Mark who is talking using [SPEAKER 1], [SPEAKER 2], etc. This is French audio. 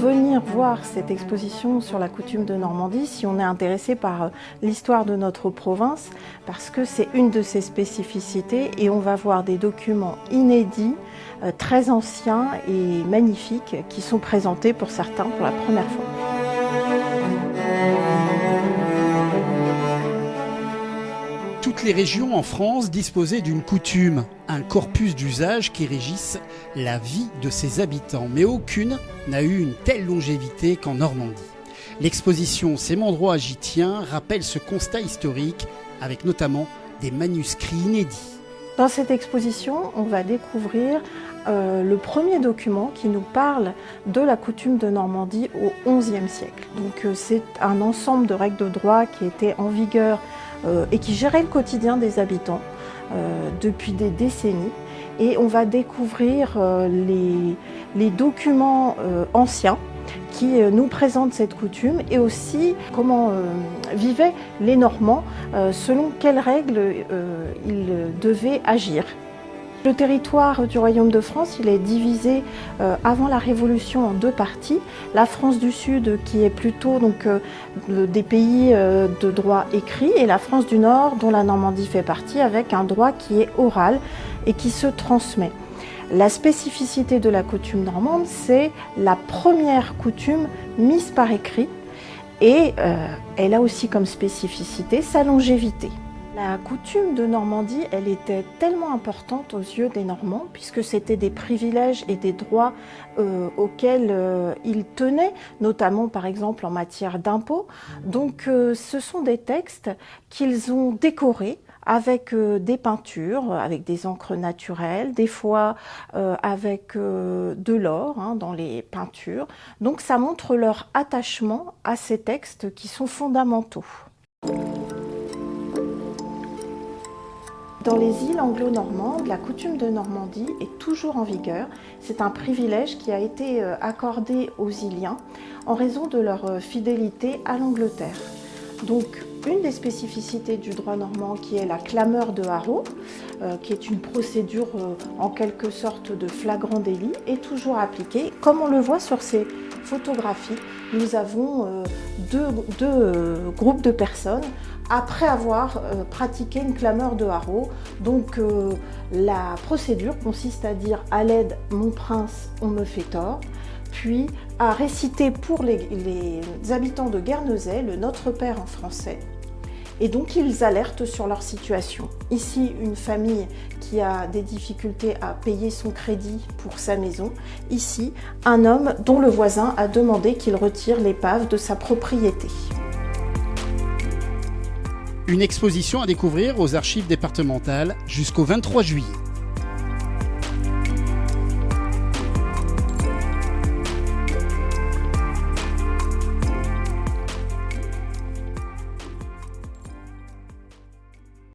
[SPEAKER 1] venir voir cette exposition sur la coutume de Normandie si on est intéressé par l'histoire de notre province, parce que c'est une de ses spécificités et on va voir des documents inédits, très anciens et magnifiques qui sont présentés pour certains pour la première fois.
[SPEAKER 2] Toutes les régions en France disposaient d'une coutume, un corpus d'usages qui régissent la vie de ses habitants. Mais aucune n'a eu une telle longévité qu'en Normandie. L'exposition C'est mon droit, j'y tiens rappelle ce constat historique avec notamment des manuscrits inédits.
[SPEAKER 1] Dans cette exposition, on va découvrir le premier document qui nous parle de la coutume de Normandie au XIe siècle. Donc c'est un ensemble de règles de droit qui étaient en vigueur et qui gérait le quotidien des habitants depuis des décennies. Et on va découvrir les documents anciens qui nous présentent cette coutume et aussi comment vivaient les Normands, selon quelles règles ils devaient agir. Le territoire du Royaume de France, il est divisé avant la Révolution en deux parties. La France du Sud qui est plutôt des pays de droit écrit et la France du Nord dont la Normandie fait partie avec un droit qui est oral et qui se transmet. La spécificité de la coutume normande, c'est la première coutume mise par écrit et elle a aussi comme spécificité sa longévité. La coutume de Normandie, elle était tellement importante aux yeux des Normands puisque c'était des privilèges et des droits auxquels ils tenaient, notamment par exemple en matière d'impôts. Donc ce sont des textes qu'ils ont décorés avec des peintures, avec des encres naturelles, des fois avec de l'or dans les peintures. Donc ça montre leur attachement à ces textes qui sont fondamentaux. Dans les îles anglo-normandes, la coutume de Normandie est toujours en vigueur. C'est un privilège qui a été accordé aux Iliens en raison de leur fidélité à l'Angleterre. Donc, une des spécificités du droit normand qui est la clameur de haro, qui est une procédure en quelque sorte de flagrant délit, est toujours appliquée. Comme on le voit sur ces photographies, nous avons deux groupes de personnes après avoir pratiqué une clameur de haro. Donc la procédure consiste à dire « à l'aide, mon prince, on me fait tort », puis à réciter pour les habitants de Guernesey le Notre Père en français. Et donc ils alertent sur leur situation. Ici, une famille qui a des difficultés à payer son crédit pour sa maison. Ici, un homme dont le voisin a demandé qu'il retire l'épave de sa propriété.
[SPEAKER 2] Une exposition à découvrir aux archives départementales jusqu'au 23 juillet.